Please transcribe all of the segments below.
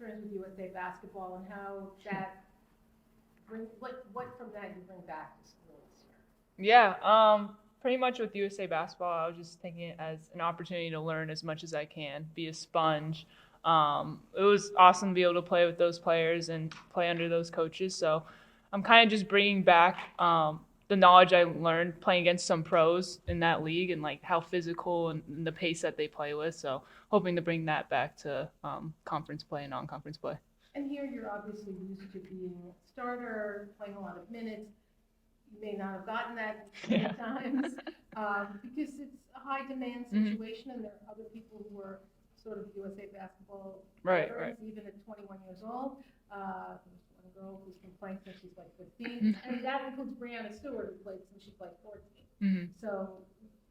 experience with USA basketball and how that what from that you bring back to school this year? Yeah, pretty much with USA basketball, I was just taking it as an opportunity to learn as much as I can, be a sponge. It was awesome to be able to play with those players and play under those coaches. So I'm kind of just bringing back the knowledge I learned playing against some pros in that league and like how physical and the pace that they play with. So hoping to bring that back to conference play and non-conference play. And here you're obviously used to being a starter, playing a lot of minutes. You may not have gotten that many times because it's a high demand situation, and there are other people who are sort of USA basketball veterans, even at 21 years old. There's one girl who's been playing since she's like 15, and that includes Brianna Stewart, who played since she's like 14. So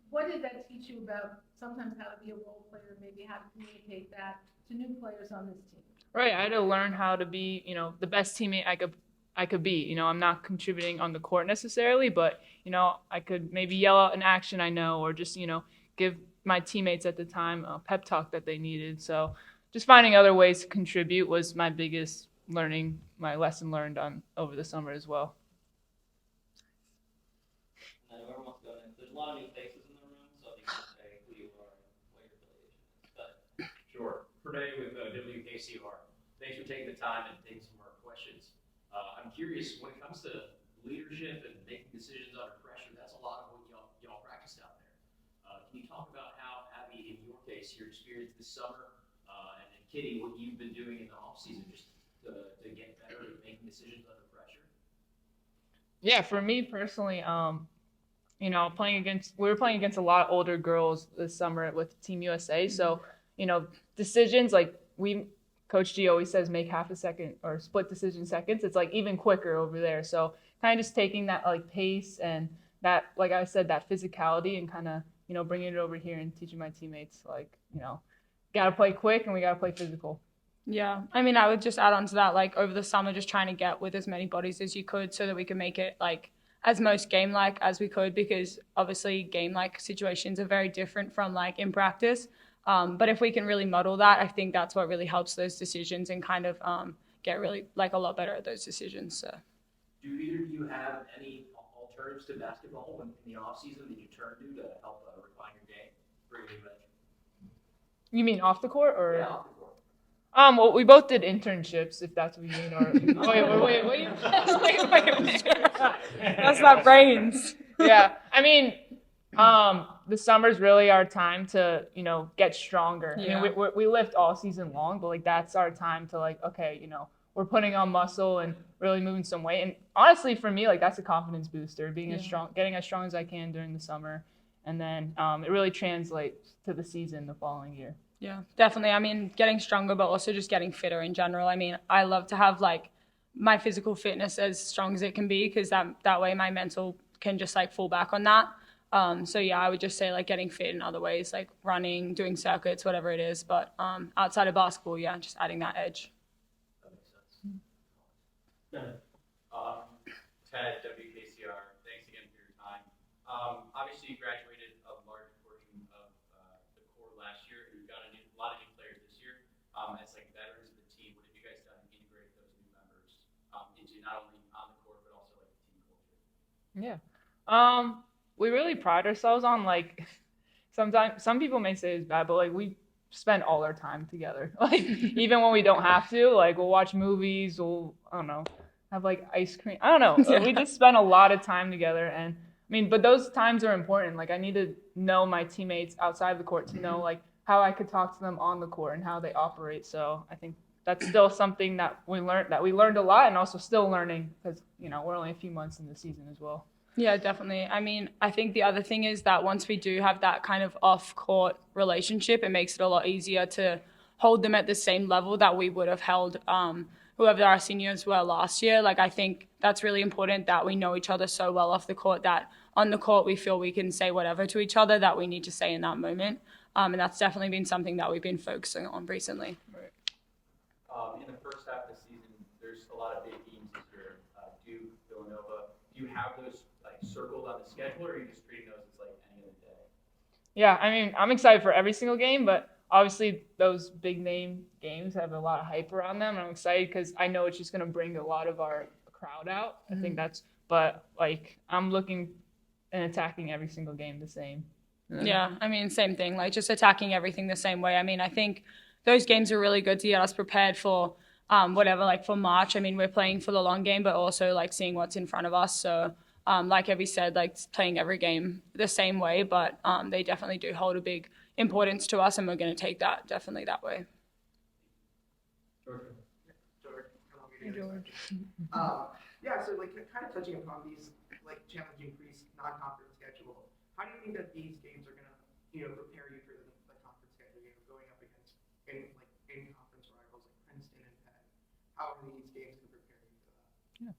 what did that teach you about sometimes how to be a role player, maybe how to communicate that to new players on this team? Right, I had to learn how to be, the best teammate I could be. I'm not contributing on the court necessarily, but, I could maybe yell out an action I know or just, give my teammates at the time a pep talk that they needed. So just finding other ways to contribute was my biggest my lesson learned over the summer as well. I know everyone wants to go in. There's a lot of new faces in the room, so I think you can say who you are and what your affiliation is. But Sure. Pernay with WKCR. Thanks for taking the time and taking some of our questions. I'm curious, when it comes to leadership and making decisions under pressure, that's a lot of what y'all practiced out there. Can you talk about how, Abby, in your case, your experience this summer, and Kitty, what you've been doing in the offseason just to get better at making decisions under pressure? Yeah, for me personally, we were playing against a lot of older girls this summer with Team USA. So, decisions like Coach G always says, make half a second or split decision seconds. It's like even quicker over there. So kind of just taking that like pace and that, like I said, that physicality and kind of, bringing it over here and teaching my teammates got to play quick and we got to play physical. Yeah, I mean, I would just add on to that, like over the summer, just trying to get with as many bodies as you could so that we could make it like as most game-like as we could, because obviously game-like situations are very different from like in practice. But if we can really model that, I think that's what really helps those decisions and kind of get really like a lot better at those decisions. So. Do either of you have any alternatives to basketball in the offseason that you turn to help refine your game, bring it back? You mean off the court or? Yeah, off the court. Well, we both did internships, if that's what you mean. Or wait. That's not brains. Yeah, I mean, the summer's really our time to, get stronger. Yeah. I mean, we lift all season long, but like that's our time to like, okay, we're putting on muscle and really moving some weight. And honestly, for me, like that's a confidence booster, getting as strong as I can during the summer, and then it really translates to the season the following year. Yeah, definitely. I mean, getting stronger, but also just getting fitter in general. I mean, I love to have like my physical fitness as strong as it can be, because that way my mental can just like fall back on that. So yeah, I would just say like getting fit in other ways, like running, doing circuits, whatever it is. But outside of basketball, yeah, just adding that edge. That makes sense. Ted, WKCR, thanks again for your time. Obviously, you graduated a large portion of the core last year, and you've got a lot of new players this year. As like veterans of the team, what have you guys done to integrate those new members into not only on the court but also like the team culture? Yeah. We really pride ourselves on like sometimes some people may say it's bad, but like we spend all our time together. Like even when we don't have to, like we'll watch movies, have like ice cream. I don't know. We just spend a lot of time together, and I mean, but those times are important. Like I need to know my teammates outside the court to know like how I could talk to them on the court and how they operate. So I think that's still something that we learned a lot, and also still learning because we're only a few months in the season as well. Yeah, definitely. I mean, I think the other thing is that once we do have that kind of off-court relationship, it makes it a lot easier to hold them at the same level that we would have held whoever our seniors were last year. Like, I think that's really important that we know each other so well off the court that on the court we feel we can say whatever to each other that we need to say in that moment. And that's definitely been something that we've been focusing on recently. Right. In the first half of the season, there's a lot of big games this year. Duke, Villanova. Do you have those circled on the schedule, or are you just treating those as like any other day? Yeah, I mean, I'm excited for every single game, but obviously those big name games have a lot of hype around them. And I'm excited because I know it's just going to bring a lot of our crowd out. I think but like I'm looking and attacking every single game the same. Yeah, I mean, same thing, like just attacking everything the same way. I mean, I think those games are really good to get us prepared for like for March. I mean, we're playing for the long game, but also like seeing what's in front of us. So like Abbey said, like playing every game the same way, but they definitely do hold a big importance to us, and we're going to take that definitely that way. George. Yeah, so like kind of touching upon these like challenging non-conference schedule, how do you think that these games are gonna, prepare you for the conference schedule, going up against in-conference rivals like Princeton and Penn? How are these games gonna prepare you for that?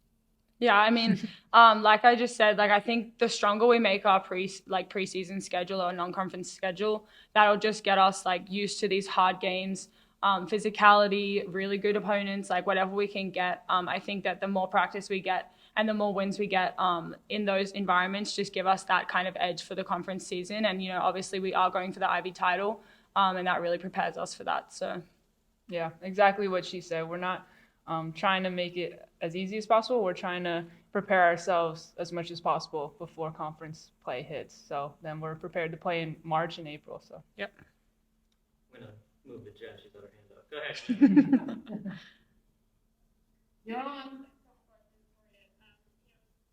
Yeah, I mean, like I just said, like I think the stronger we make our preseason schedule or non-conference schedule, that'll just get us like used to these hard games. Physicality, really good opponents, like whatever we can get. I think that the more practice we get and the more wins we get in those environments just give us that kind of edge for the conference season. And, obviously we are going for the Ivy title, and that really prepares us for that. So, yeah, exactly what she said. We're not trying to make it as easy as possible. We're trying to prepare ourselves as much as possible before conference play hits. So then we're prepared to play in March and April. So, yep. I'm going to move to Jen. She's got her hand up. Go ahead. Yeah.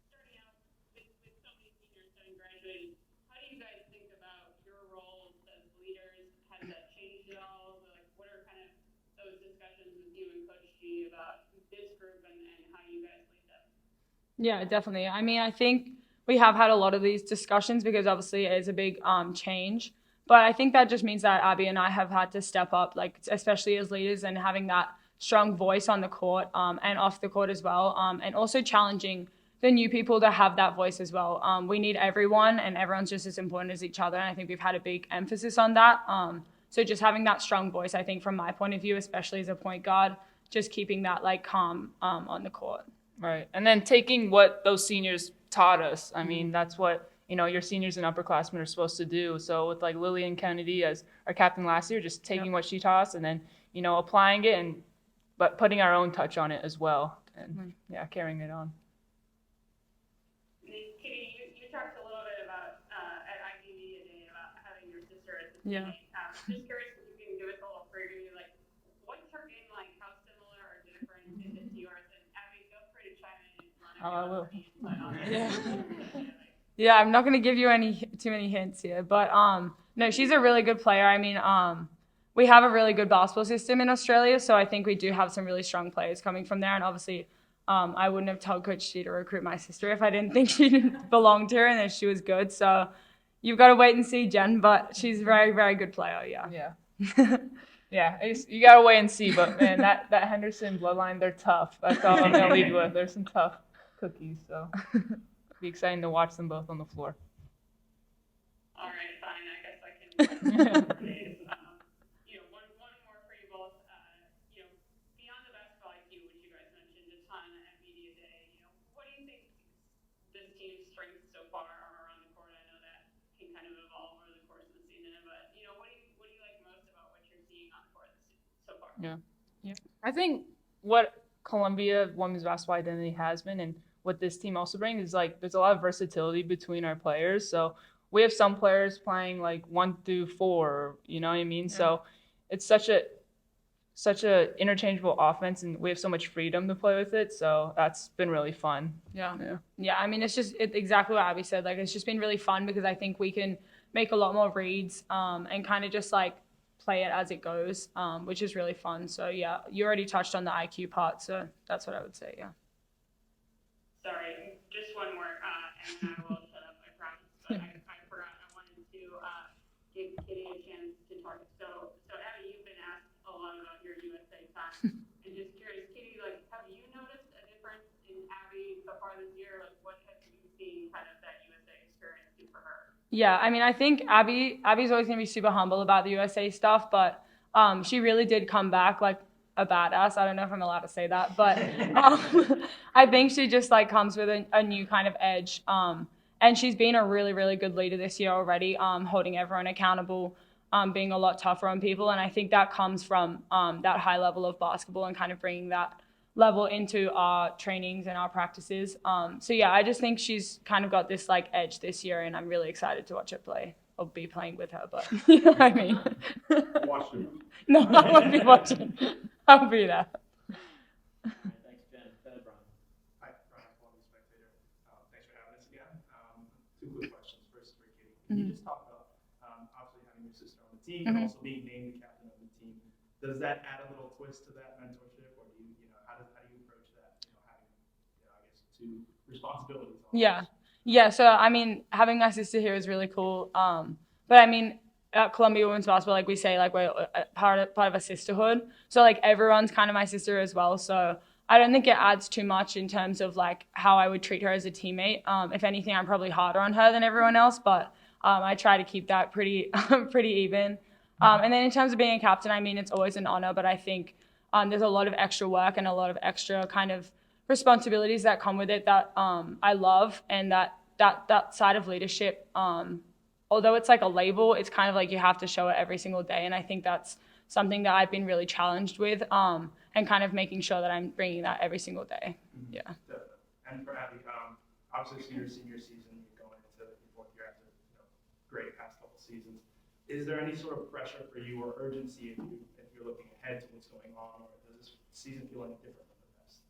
Starting out with so many seniors having graduated, how do you guys think about your roles as leaders? Has that changed at all? Like, what are kind of those discussions with you and Coach G about this group and how you guys lead them? Yeah, definitely. I mean, I think we have had a lot of these discussions because obviously it is a big change. But I think that just means that Abbey and I have had to step up, like especially as leaders, and having that strong voice on the court and off the court as well, and also challenging the new people to have that voice as well. We need everyone, and everyone's just as important as each other, and I think we've had a big emphasis on that. So just having that strong voice, I think from my point of view, especially as a point guard, just keeping that like calm on the court. Right, and then taking what those seniors taught us. I mean, that's what your seniors and upperclassmen are supposed to do. So with like Lillian Kennedy as our captain last year, just taking what she taught us and then, applying it but putting our own touch on it as well. And carrying it on. Kitty, you talked a little bit about at ITV today about having your sister as a Yeah. teammate. Just curious if you can give us a little preview, like what's her game like? How similar or different is it to yours? And Abbey, feel free to chime in if you want to. Oh, I will. Yeah. Yeah, I'm not going to give you too many hints here, but no, she's a really good player. I mean, we have a really good basketball system in Australia, so I think we do have some really strong players coming from there. And obviously, I wouldn't have told Coach G to recruit my sister if I didn't think she belonged here and that she was good. So you've got to wait and see, Jen, but she's a very, very good player. Yeah. Yeah. Yeah, you got to wait and see. But man, that Henderson bloodline, they're tough. That's all I'm going to leave you with. There's some tough cookies, so. Be exciting to watch them both on the floor. All right, fine. I guess I can. One more for you both. Beyond the basketball IQ, which you guys mentioned a ton at media day. What do you think this team's strengths so far are around the court? I know that can kind of evolve over the course of the season, but what do you like most about what you're seeing on the court so far? Yeah. I think what Columbia women's basketball identity has been, and what this team also brings, is like there's a lot of versatility between our players. So we have some players playing like 1 through 4, you know what I mean? Yeah. So it's such a interchangeable offense, and we have so much freedom to play with it. So that's been really fun. Yeah. I mean, it's exactly what Abbey said. Like, it's just been really fun because I think we can make a lot more reads and kind of just like play it as it goes, which is really fun. So yeah, you already touched on the IQ part, so that's what I would say. Yeah. Sorry, just one more, and then I will shut up, I promise. But I forgot, I wanted to give Kitty a chance to talk. So Abbey, you've been asked a lot about your USA time. And just curious, Kitty, like, have you noticed a difference in Abbey so far this year? Like, what have you seen kind of that USA experience do for her? Yeah, I mean, I think Abby's always going to be super humble about the USA stuff, but she really did come back like a badass. I don't know if I'm allowed to say that, but I think she just like comes with a new kind of edge. And she's been a really, really good leader this year already, holding everyone accountable. being a lot tougher on people. And I think that comes from that high level of basketball and kind of bringing that level into our trainings and our practices. So yeah, I just think she's kind of got this like edge this year, and I'm really excited to watch her play. I'll be playing with her, but you know what I mean. Watch it. No, I won't be watching. I'll be there. Thanks, Jen. Go ahead, Brian. Hi, Brian, Columbia Spectator. Thanks for having us again. Two quick questions. First for Kitty. Can you just talk about, obviously having your sister on the team and also being named the captain of the team? Does that add a little twist to that mentorship, or do you know, how do you approach that, having, I guess, two responsibilities? Yeah. So, I mean, having my sister here is really cool. But I mean, at Columbia Women's Basketball, like we say, like we're part of a sisterhood. So like everyone's kind of my sister as well. So I don't think it adds too much in terms of like how I would treat her as a teammate. If anything, I'm probably harder on her than everyone else, but I try to keep that pretty even. And then in terms of being a captain, I mean, it's always an honor, but I think there's a lot of extra work and a lot of extra kind of responsibilities that come with it that I love, and that side of leadership, although it's like a label, it's kind of like you have to show it every single day. And I think that's something that I've been really challenged with, and kind of making sure that I'm bringing that every single day. Yeah. And for Abbey, obviously your senior season, you're going into your fourth year after great past couple seasons. Is there any sort of pressure for you or urgency if you're looking ahead to what's going on, or does this season feel any different than the rest?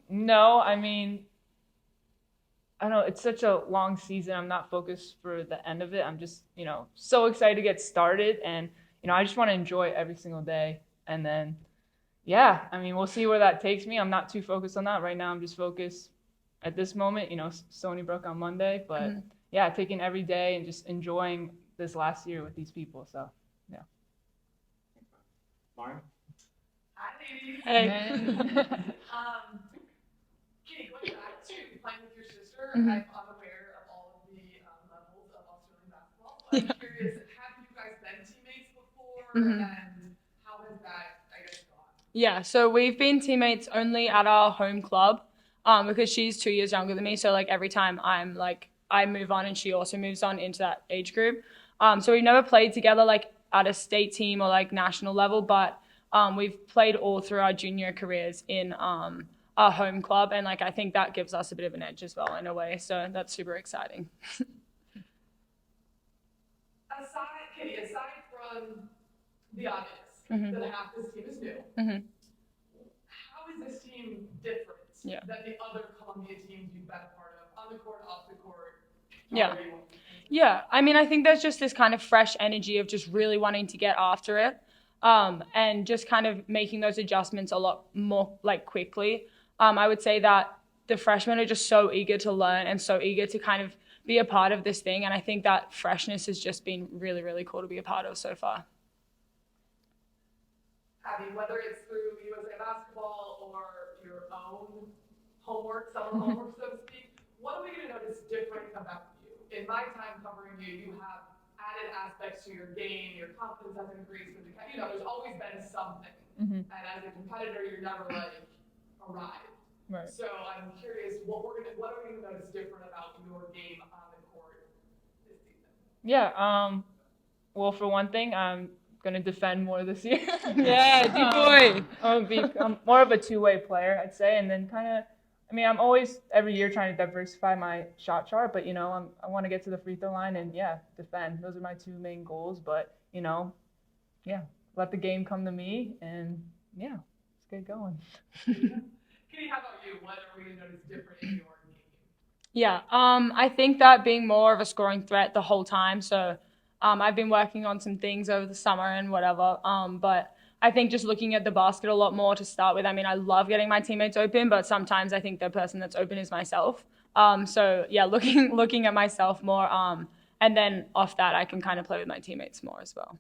No, I mean, I don't know, it's such a long season. I'm not focused for the end of it. I'm just, so excited to get started, and, I just want to enjoy every single day. And then, yeah, I mean, we'll see where that takes me. I'm not too focused on that right now. I'm just focused at this moment, Stony Brook on Monday, but yeah, taking every day and just enjoying this last year with these people. So, yeah. Lauren? Hi, ladies. Hey. Kitty, going back to playing with your sister, Mhm. I'm unaware of all of the levels of Australian basketball. But I'm curious, have you guys been teammates before, and how has that, I guess, gone? Yeah, so we've been teammates only at our home club, because she's 2 years younger than me. So like every time I move on and she also moves on into that age group. So we've never played together like at a state team or like national level, but we've played all through our junior careers in our home club, and like I think that gives us a bit of an edge as well in a way. So that's super exciting. Aside from the obvious, that half this team is new, how is this team different than the other Columbia teams you've been a part of, on the court, off the court? Yeah, I mean, I think there's just this kind of fresh energy of just really wanting to get after it, and just kind of making those adjustments a lot more like quickly. I would say that the freshmen are just so eager to learn and so eager to kind of be a part of this thing, and I think that freshness has just been really, really cool to be a part of so far. Abby, whether it's through USA Basketball or your own homework, summer homework, so to speak, what are we going to notice different about you? In my time covering you, you have added aspects to your game, your confidence has increased, but there's always been something. And as a competitor, you're never like arrived. Right. So I'm curious, what are we going to notice different about your game on the court this season? Yeah, well, for one thing, I'm going to defend more this year. Yeah, D-boy. I'm more of a two-way player, I'd say, and then I'm always every year trying to diversify my shot chart, but I want to get to the free throw line and defend. Those are my two main goals, but let the game come to me, and let's get going. Kitty, how about you? What are we going to notice different in your game? Yeah, I think that being more of a scoring threat the whole time. So I've been working on some things over the summer and whatever, but I think just looking at the basket a lot more to start with. I mean, I love getting my teammates open, but sometimes I think the person that's open is myself. So yeah, looking at myself more, and then off that, I can kind of play with my teammates more as well.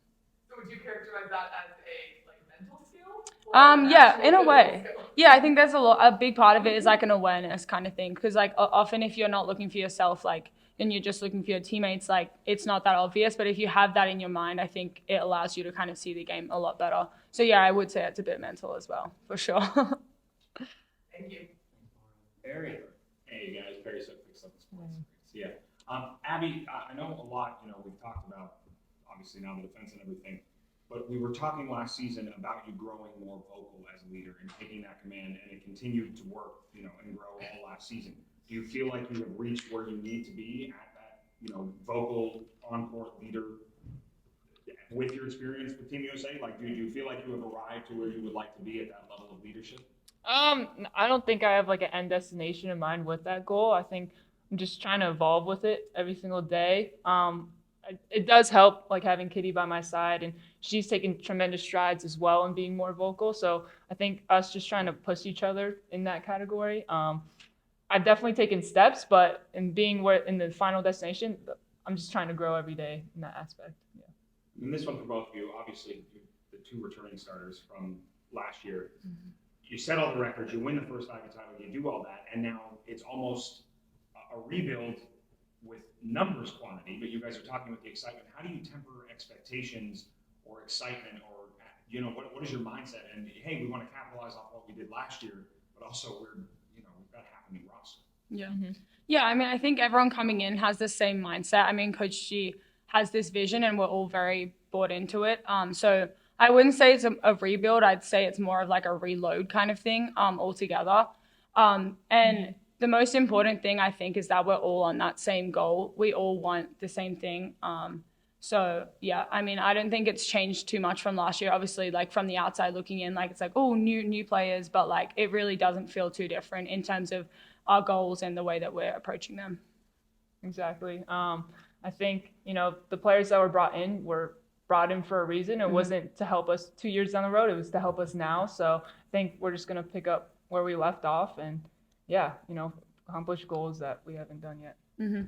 So would you characterize that as a mental skill? Yeah, in a way. Yeah, I think there's a big part of it is like an awareness kind of thing, because like often if you're not looking for yourself, like, and you're just looking for your teammates, like it's not that obvious, but if you have that in your mind, I think it allows you to kind of see the game a lot better. So yeah, I would say it's a bit mental as well, for sure. Thank you. Barry. Hey guys, Barry Sook, Sports. Yeah. Abby, I know a lot, we've talked about obviously now the defense and everything. But we were talking last season about you growing more vocal as a leader and taking that command, and it continued to work, you know, and grow all last season. Do you feel like you have reached where you need to be at that, you know, vocal on-court leader with your experience with Team USA? Like, do you feel like you have arrived to where you would like to be at that level of leadership? I don't think I have like an end destination in mind with that goal. I think I'm just trying to evolve with it every single day. It does help like having Kitty by my side, and she's taking tremendous strides as well in being more vocal. So I think us just trying to push each other in that category. I've definitely taken steps, but in being in the final destination, I'm just trying to grow every day in that aspect. Yeah. And this one for both of you, obviously the two returning starters from last year. Mm-hmm. You set all the records, you win the first Ivy title, you do all that, and now it's almost a rebuild with numbers quantity, but you guys are talking with the excitement. How do you temper expectations or excitement, or, you know, what is your mindset? And hey, we want to capitalize off what we did last year, but also we've got half a new roster. Yeah. Mm-hmm. Yeah, I mean, I think everyone coming in has the same mindset. I mean, Coach G has this vision and we're all very bought into it. So I wouldn't say it's a rebuild. I'd say it's more of like a reload kind of thing altogether. And the most important thing, I think, is that we're all on that same goal. We all want the same thing. So, yeah, I mean, I don't think it's changed too much from last year. Obviously, like, from the outside looking in, like, it's like, oh, new players. But, like, it really doesn't feel too different in terms of our goals and the way that we're approaching them. Exactly. I think, you know, the players that were brought in for a reason. It wasn't to help us 2 years down the road. It was to help us now. So I think we're just going to pick up where we left off and, yeah, you know, accomplish goals that we haven't done yet. Mm-hmm.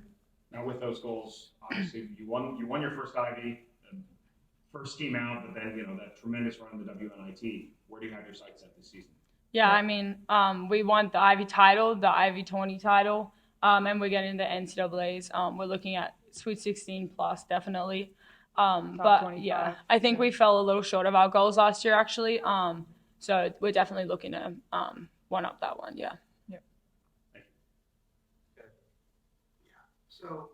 Now with those goals, obviously you won your first Ivy, first team out, but then, you know, that tremendous run in the WNIT. Where do you have your sights set this season? Yeah, I mean, we won the Ivy title, the Ivy 20 title, and we're getting the NCAAs. We're looking at Sweet 16 plus, definitely. But 25. Yeah, I think we fell a little short of our goals last year, actually. So we're definitely looking to one up that one. Yeah. So,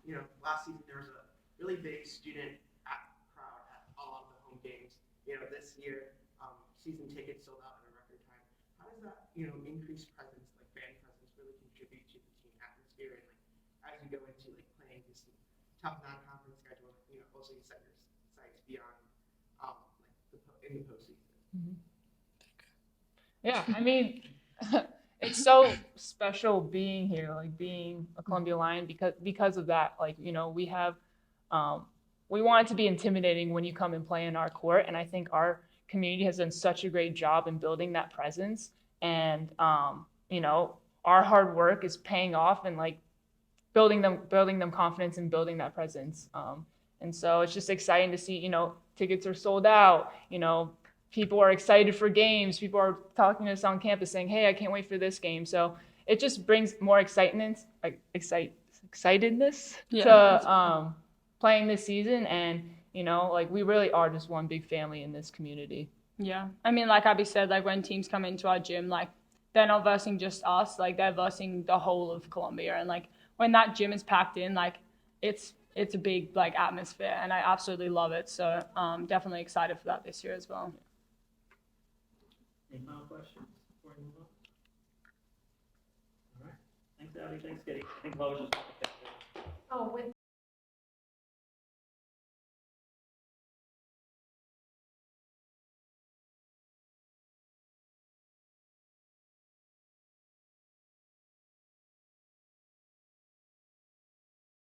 you know, last season there was a really big student crowd at a lot of the home games. You know, this year, season tickets sold out in a record time. How does that, you know, increased presence, like fan presence, really contribute to the team atmosphere? And like, as you go into like playing this tough non-conference schedule, you know, also you set your sights beyond, like in the postseason. Mm-hmm. Yeah, I mean. It's so special being here, like being a Columbia Lion, because of that. Like, you know, we have, we want it to be intimidating when you come and play in our court, and I think our community has done such a great job in building that presence. And you know, our hard work is paying off and like building them confidence and building that presence. And so it's just exciting to see, you know, tickets are sold out, you know. People are excited for games. People are talking to us on campus saying, hey, I can't wait for this game. So it just brings more excitedness to playing this season. And, you know, like we really are just one big family in this community. Yeah. I mean, like Abby said, like when teams come into our gym, like they're not versing just us, like they're versing the whole of Columbia. And like when that gym is packed in, like it's a big like atmosphere and I absolutely love it. So definitely excited for that this year as well. Any final questions before we move on? All right. Thanks, Abby. Thanks, Kitty. I think Lois just Oh, with